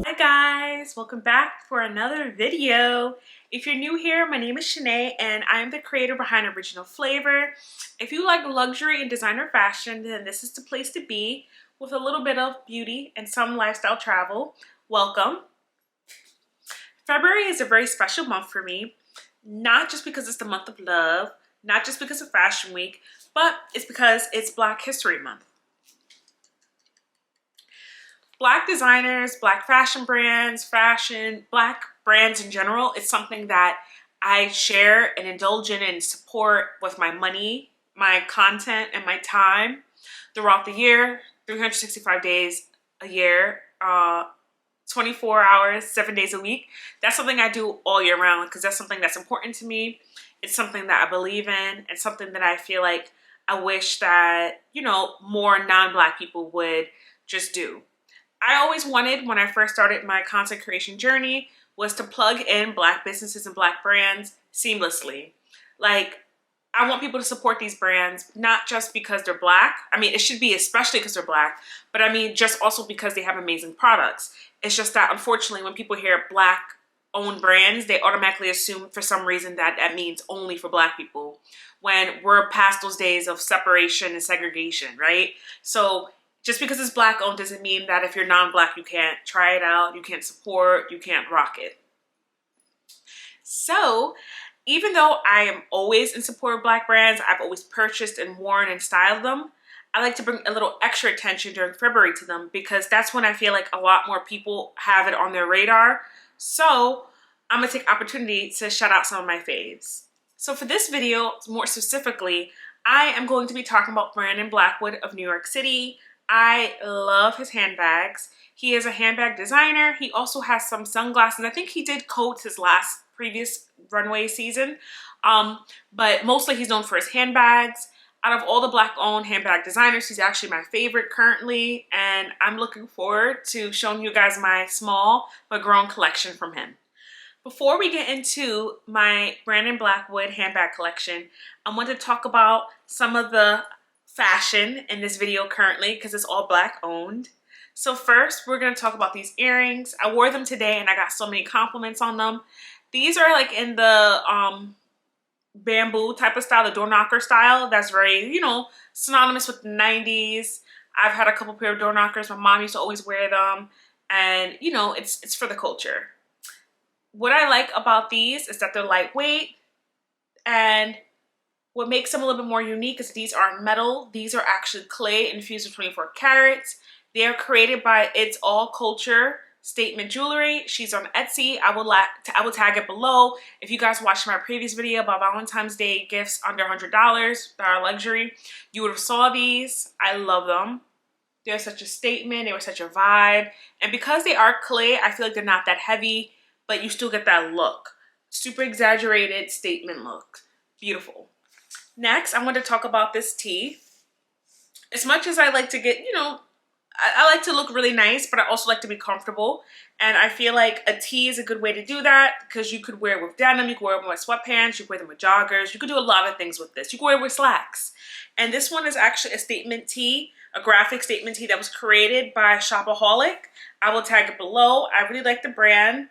Hi guys, welcome back for another video. If you're new here, my name is Shanae and I'm the creator behind Original Flavor. If you like luxury and designer fashion, then this is the place to be. With a little bit of beauty and some lifestyle travel, welcome. February is a very special month for me, not just because it's the month of love, not just because of Fashion Week, but it's because it's Black History Month. Black designers, Black fashion brands, Black brands in general, it's something that I share and indulge in and support with my money, my content, and my time throughout the year, 365 days a year, 24 hours, 7 days a week. That's something I do all year round because that's something that's important to me. It's something that I believe in and something that I feel like I wish that, more non-Black people would just do. I always wanted, when I first started my content creation journey, was to plug in Black businesses and Black brands seamlessly. Like, I want people to support these brands, not just because they're Black. I mean, it should be especially because they're Black, but I mean, just also because they have amazing products. It's just that, unfortunately, when people hear Black-owned brands, they automatically assume for some reason that that means only for Black people, when we're past those days of separation and segregation, right? So just because it's Black owned doesn't mean that if you're non-Black, you can't try it out, you can't support, you can't rock it. So even though I am always in support of Black brands, I've always purchased and worn and styled them, I like to bring a little extra attention during February to them because that's when I feel like a lot more people have it on their radar. So I'm gonna take opportunity to shout out some of my faves. So for this video, more specifically, I am going to be talking about Brandon Blackwood of New York City. I love his handbags. He is a handbag designer. He also has some sunglasses. I think he did Cote his previous runway season, but mostly he's known for his handbags. Out of all the Black-owned handbag designers, he's actually my favorite currently, and I'm looking forward to showing you guys my small but growing collection from him. Before we get into my Brandon Blackwood handbag collection, I want to talk about some of the fashion in this video currently because it's all Black owned. So first, we're going to talk about these earrings. I wore them today and I got so many compliments on them. These are like in the bamboo type of style, the door knocker style. That's very, synonymous with the 90s. I've had a couple pair of door knockers. My mom used to always wear them, and it's for the culture. What I like about these is that they're lightweight, and what makes them a little bit more unique is these aren't metal. These are actually clay infused with 24 carats. They are created by It's All Culture Statement Jewelry. She's on Etsy. I will tag it below. If you guys watched my previous video about Valentine's Day gifts under $100 that are luxury, you would have saw these. I love them. They're such a statement. They were such a vibe. And because they are clay, I feel like they're not that heavy, but you still get that look. Super exaggerated statement look. Beautiful. Next, I want to talk about this tee. As much as I like to get, I like to look really nice, but I also like to be comfortable. And I feel like a tee is a good way to do that because you could wear it with denim, you could wear it with sweatpants, you could wear them with joggers. You could do a lot of things with this. You could wear it with slacks. And this one is actually a statement tee, a graphic statement tee that was created by Shopaholic. I will tag it below. I really like the brand.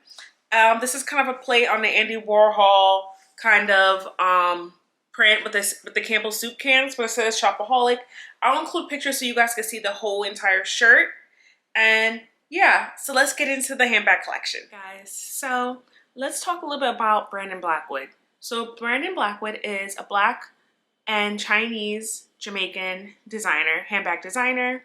This is kind of a play on the Andy Warhol kind of print with the Campbell soup cans, but it says Shopaholic. I'll include pictures so you guys can see the whole entire shirt. And yeah, so let's get into the handbag collection, guys. So let's talk a little bit about Brandon Blackwood. So Brandon Blackwood is a Black and Chinese Jamaican designer, handbag designer.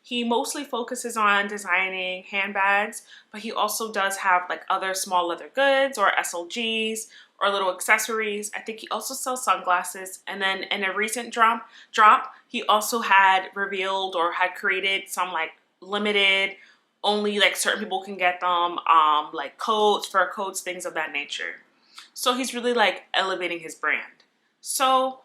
He mostly focuses on designing handbags, but he also does have like other small leather goods or SLGs or little accessories. I think he also sells sunglasses. And then in a recent drop, he also had revealed or had created some like limited, only like certain people can get them, like coats, fur coats, things of that nature. So he's really like elevating his brand. So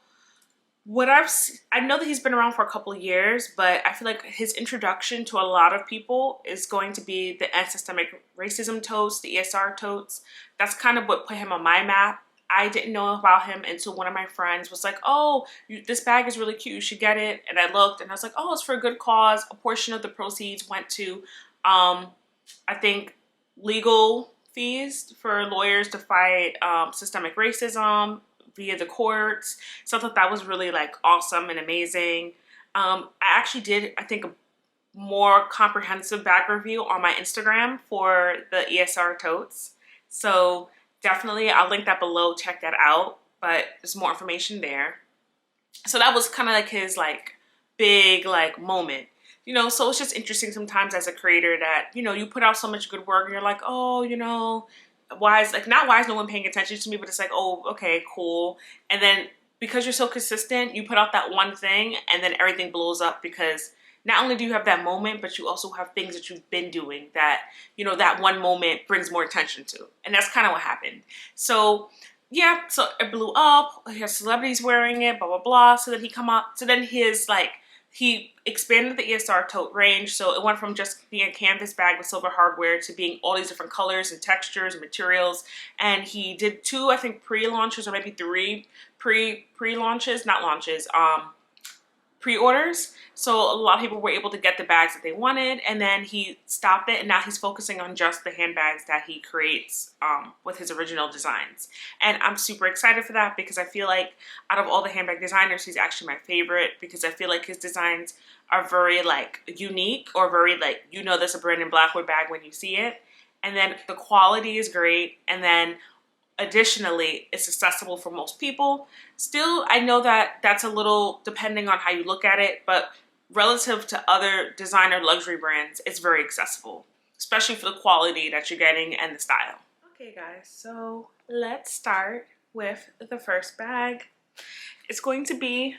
I know that he's been around for a couple of years, but I feel like his introduction to a lot of people is going to be the anti-systemic racism totes, the ESR totes. That's kind of what put him on my map. I didn't know about him until one of my friends was like, oh, this bag is really cute, you should get it. And I looked and I was like, oh, it's for a good cause. A portion of the proceeds went to I think legal fees for lawyers to fight systemic racism via the courts. So I thought that was really like awesome and amazing. I actually did, I think, a more comprehensive bag review on my Instagram for the ESR totes. So definitely I'll link that below, check that out, but there's more information there. So that was kind of like his like big like moment, you know. So it's just interesting sometimes as a creator that, you know, you put out so much good work and you're like, oh, you know, why is, like, not why is no one paying attention to me, but it's like, oh, okay, cool. And then because you're so consistent, you put out that one thing and then everything blows up, because not only do you have that moment, but you also have things that you've been doing that, you know, that one moment brings more attention to. And that's kind of what happened. So yeah, so it blew up. He has celebrities wearing it, blah, blah, blah. So then he come up, so then his like, he expanded the ESR tote range. So it went from just being a canvas bag with silver hardware to being all these different colors and textures and materials. And he did 2, I think, pre-launches, or maybe 3 pre-launches, not launches, pre-orders. So a lot of people were able to get the bags that they wanted, and then he stopped it, and now he's focusing on just the handbags that he creates with his original designs. And I'm super excited for that, because I feel like out of all the handbag designers, he's actually my favorite, because I feel like his designs are very like unique, or very like, you know, there's a Brandon Blackwood bag when you see it. And then the quality is great, and then additionally, it's accessible for most people. Still, I know that that's a little depending on how you look at it, but relative to other designer luxury brands, it's very accessible, especially for the quality that you're getting and the style. Okay guys, so let's start with the first bag. It's going to be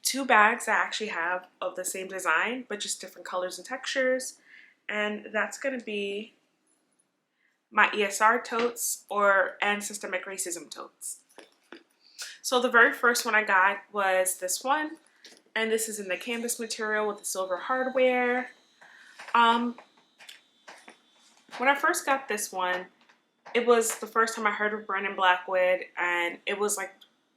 2 bags that actually have of the same design, but just different colors and textures. And that's going to be my ESR totes and systemic racism totes. So the very first one I got was this one, and this is in the canvas material with the silver hardware. When I first got this one, it was the first time I heard of Brandon Blackwood, and it was like,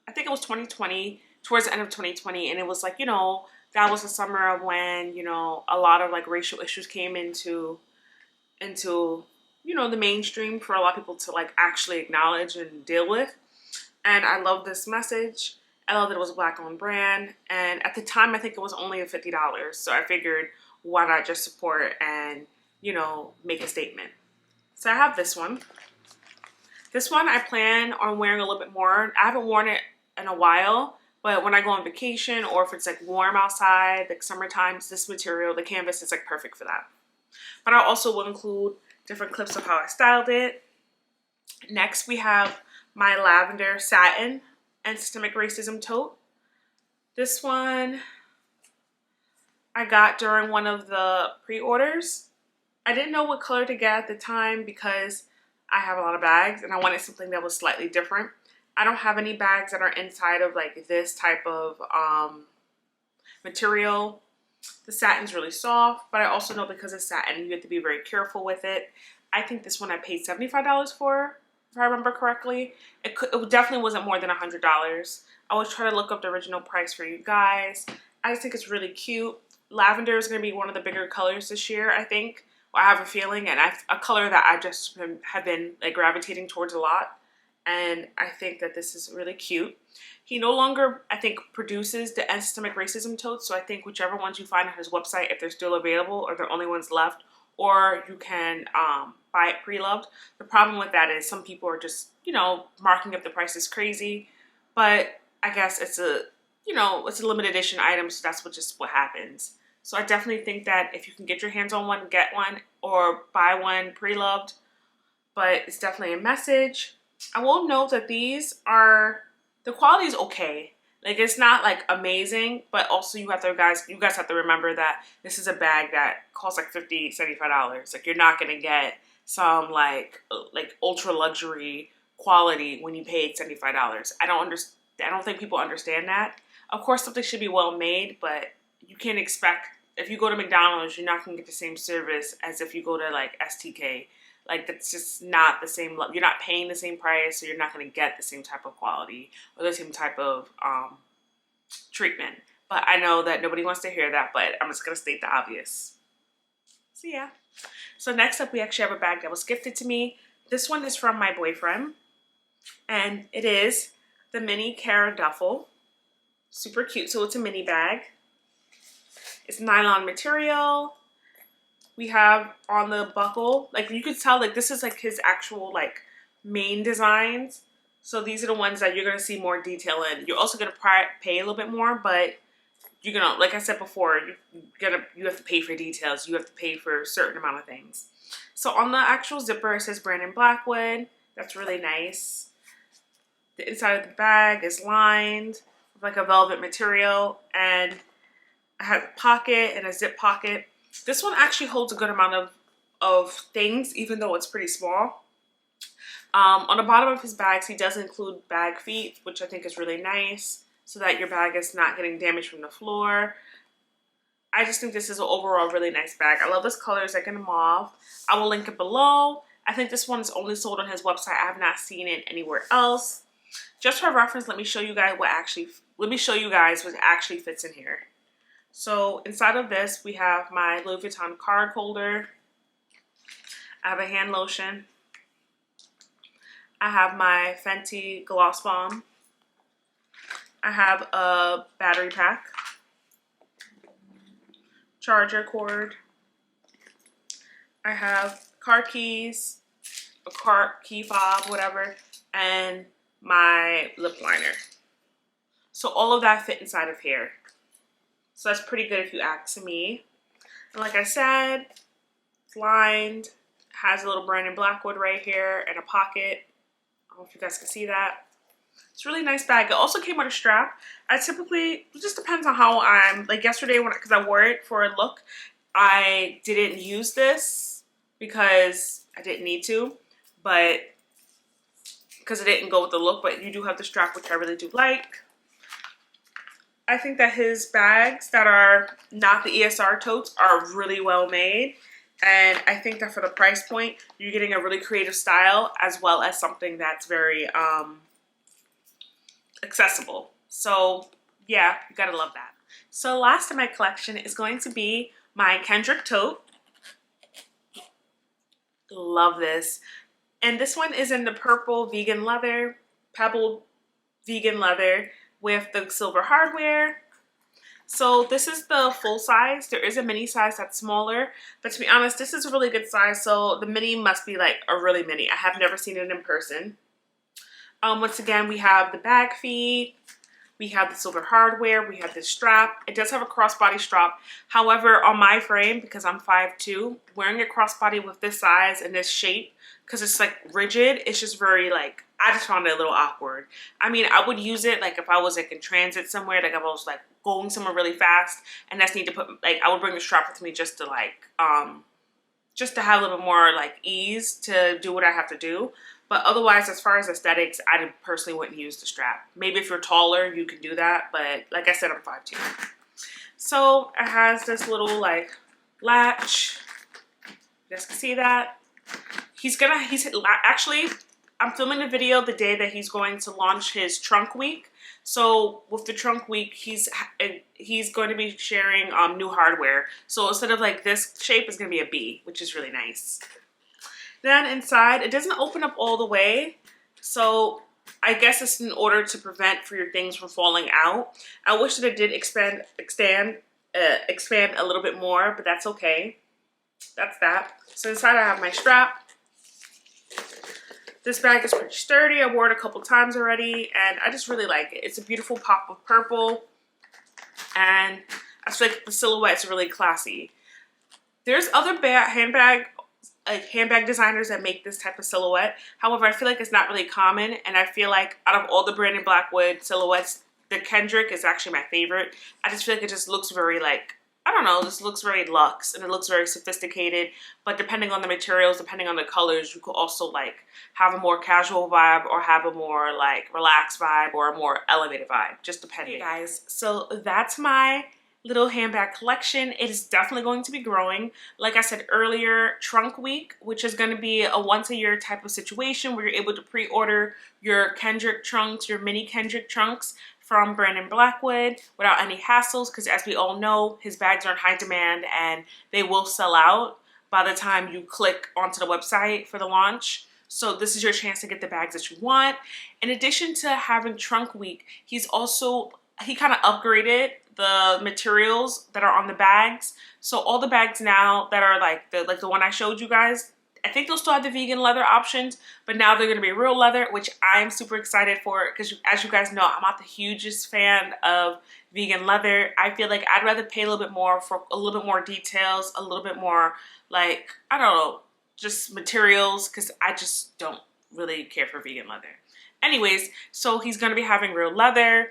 I think it was 2020, towards the end of 2020, and it was like, you know, that was the summer of when, you know, a lot of like racial issues came into you know, the mainstream for a lot of people to like actually acknowledge and deal with. And I love this message. I love that it was a Black-owned brand. And at the time, I think it was only $50. So I figured, why not just support and, you know, make a statement. So I have this one. This one I plan on wearing a little bit more. I haven't worn it in a while, but when I go on vacation, or if it's like warm outside, like summertime, this material, the canvas, is like perfect for that. But I also will include different clips of how I styled it. Next, we have my Lavender Satin and Systemic Racism tote. This one I got during one of the pre-orders. I didn't know what color to get at the time because I have a lot of bags and I wanted something that was slightly different. I don't have any bags that are inside of like this type of material. The satin's really soft, but I also know because it's satin, you have to be very careful with it. I think this one I paid $75 for, if I remember correctly. It definitely wasn't more than $100. I always try to look up the original price for you guys. I just think it's really cute. Lavender is going to be one of the bigger colors this year, I think. Well, I have a feeling, and a color that I just have been like gravitating towards a lot. And I think that this is really cute. He no longer, I think, produces the systemic racism totes, so I think whichever ones you find on his website, if they're still available or they're the only ones left, or you can buy it pre-loved. The problem with that is some people are just, you know, marking up the prices crazy, but I guess it's a, you know, it's a limited edition item, so that's just what happens. So I definitely think that if you can get your hands on one, get one, or buy one pre-loved, but it's definitely a message. I will note that these are, the quality is okay. Like, it's not like amazing, but also you guys have to remember that this is a bag that costs like $50, $75. Like, you're not gonna get some like ultra luxury quality when you paid $75. I don't think people understand that. Of course, something should be well made, but you can't expect, if you go to McDonald's, you're not gonna get the same service as if you go to like STK. Like, that's just not the same. You're not paying the same price, so you're not going to get the same type of quality or the same type of treatment. But I know that nobody wants to hear that, but I'm just going to state the obvious. So yeah. So next up, we actually have a bag that was gifted to me. This one is from my boyfriend, and it is the mini Cara duffel. Super cute. So it's a mini bag. It's nylon material. We have on the buckle, like you could tell, like this is like his actual like main designs. So these are the ones that you're gonna see more detail in. You're also gonna pay a little bit more, but you're gonna, like I said before, you have to pay for details. You have to pay for a certain amount of things. So on the actual zipper, it says brand in Blackwood. That's really nice. The inside of the bag is lined with like a velvet material, and it has a pocket and a zip pocket. This one actually holds a good amount of things, even though it's pretty small. On the bottom of his bags, he does include bag feet, which I think is really nice, so that your bag is not getting damaged from the floor. I just think this is an overall really nice bag. I love this color. It's like in a mauve. I will link it below. I think this one is only sold on his website. I have not seen it anywhere else. Just for reference, let me show you guys what actually fits in here. So inside of this, we have my Louis Vuitton card holder. I have a hand lotion. I have my Fenty Gloss Bomb. I have a battery pack, charger cord. I have car keys, a car key fob, whatever, and my lip liner. So all of that fit inside of here. So that's pretty good if you ask me. And like I said, it's lined, has a little brand in Blackwood right here, and a pocket. I don't know if you guys can see that. It's a really nice bag. It also came with a strap. I typically, it just depends on how I'm, like yesterday, because I wore it for a look, I didn't use this because I didn't need to, but because it didn't go with the look, but you do have the strap, which I really do like. I think that his bags that are not the ESR totes are really well made. And I think that for the price point, you're getting a really creative style as well as something that's very accessible. So yeah, you gotta love that. So last in my collection is going to be my Kendrick tote. Love this. And this one is in the purple vegan leather, pebbled vegan leather with the silver hardware. So this is the full size. There is a mini size that's smaller, but to be honest, this is a really good size. So the mini must be like a really mini. I have never seen it in person. Once again, we have the bag feet. We have the silver hardware. We have this strap. It does have a crossbody strap. However, on my frame, because I'm 5'2", wearing a crossbody with this size and this shape, because it's like rigid, it's just very like, I just found it a little awkward. I mean, I would use it like if I was like in transit somewhere, like if I was like going somewhere really fast and that's need to put, like I would bring the strap with me just to like, just to have a little bit more like ease to do what I have to do. But otherwise, as far as aesthetics, I personally wouldn't use the strap. Maybe if you're taller, you can do that. But like I said, I'm 5'2". So it has this little like latch. You guys can see that. Actually, I'm filming the video the day that he's going to launch his trunk week. So with the trunk week, he's going to be sharing new hardware. So instead of like this shape, it's going to be a B, which is really nice. Then inside, it doesn't open up all the way, so I guess it's in order to prevent for your things from falling out. I wish that it did expand a little bit more, but that's okay. That's that. So inside I have my strap. This bag is pretty sturdy. I wore it a couple times already, and I just really like it. It's a beautiful pop of purple, and I feel like the silhouette is really classy. There's other handbag designers that make this type of silhouette. However, I feel like it's not really common, and I feel like out of all the brand in Blackwood silhouettes, the Kendrick is actually my favorite. I just feel like it just looks very like, I don't know, this looks very luxe and it looks very sophisticated, but depending on the materials, depending on the colors, you could also like have a more casual vibe or have a more like relaxed vibe or a more elevated vibe, just depending. Hey guys, so that's my little handbag collection. It is definitely going to be growing. Like I said earlier, trunk week, which is going to be a once a year type of situation where you're able to pre-order your Kendrick trunks, your mini Kendrick trunks from Brandon Blackwood without any hassles, because as we all know, his bags are in high demand and they will sell out. by the time you click onto the website for the launch. So this is your chance to get the bags that you want. In addition to having trunk week, he kind of upgraded the materials that are on the bags. So all the bags now that are like the one I showed you guys, I think they'll still have the vegan leather options, but now they're gonna be real leather, which I'm super excited for because as you guys know, I'm not the hugest fan of vegan leather. I feel like I'd rather pay a little bit more for a little bit more details, a little bit more like, I don't know, just materials, because I just don't really care for vegan leather. Anyways, so he's gonna be having real leather.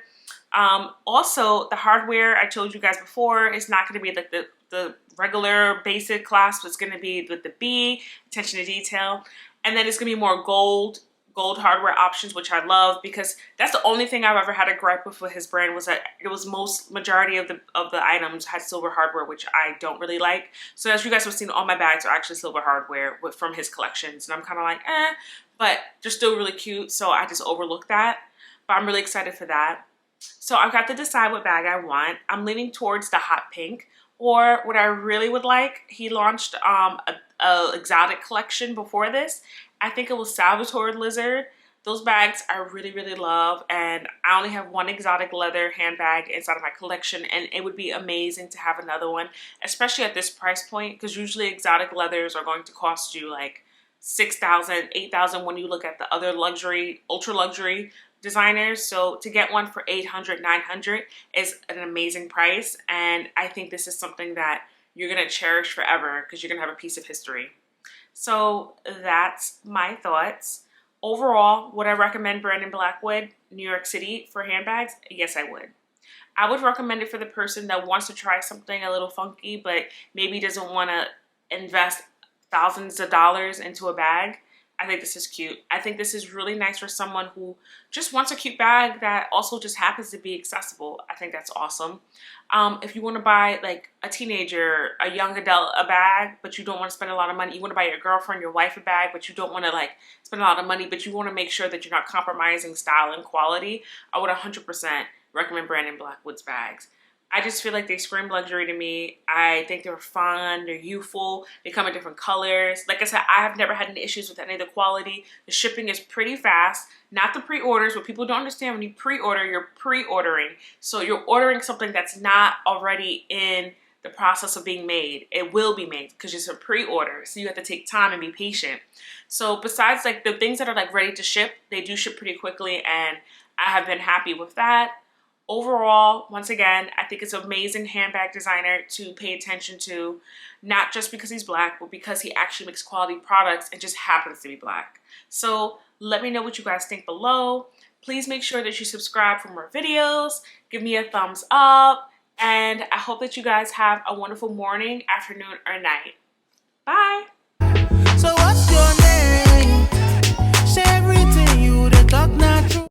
Also, the hardware I told you guys before is not gonna be like the regular basic clasp. It's going to be with the B, attention to detail, and then it's going to be more gold hardware options, which I love, because that's the only thing I've ever had a gripe with his brand, was that it was majority of the items had silver hardware, which I don't really like. So as you guys have seen, all my bags are actually silver hardware from his collections, and I'm kind of like, but they're still really cute, so I just overlook that. But I'm really excited for that. So I've got to decide what bag I want. I'm leaning towards the hot pink. Or what I really would like, he launched a exotic collection before this. I think it was Salvatore Lizard. Those bags I really, really love, and I only have one exotic leather handbag inside of my collection, and it would be amazing to have another one, especially at this price point, because usually exotic leathers are going to cost you like $6,000, $8,000 when you look at the other luxury, ultra luxury designers. So to get one for $800, $900 is an amazing price, and I think this is something that you're gonna cherish forever because you're gonna have a piece of history. So that's my thoughts. Overall, would I recommend Brandon Blackwood, New York City for handbags? Yes, I would. I would recommend it for the person that wants to try something a little funky, but maybe doesn't want to invest thousands of dollars into a bag. I think this is cute. I think this is really nice for someone who just wants a cute bag that also just happens to be accessible. I think that's awesome. If you want to buy like a teenager, a young adult a bag, but you don't want to spend a lot of money, you want to buy your girlfriend, your wife a bag, but you don't want to like spend a lot of money, but you want to make sure that you're not compromising style and quality, I would 100% recommend Brandon Blackwood's bags. I just feel like they scream luxury to me. I think they're fun, they're youthful, they come in different colors. Like I said, I have never had any issues with any of the quality. The shipping is pretty fast, not the pre-orders. What people don't understand, when you pre-order, you're pre-ordering. So you're ordering something that's not already in the process of being made. It will be made because it's a pre-order, so you have to take time and be patient. So besides like the things that are like ready to ship, they do ship pretty quickly, and I have been happy with that. Overall, once again, I think it's an amazing handbag designer to pay attention to, not just because he's black, but because he actually makes quality products and just happens to be black. So let me know what you guys think below. Please make sure that you subscribe for more videos. Give me a thumbs up. And I hope that you guys have a wonderful morning, afternoon, or night. Bye.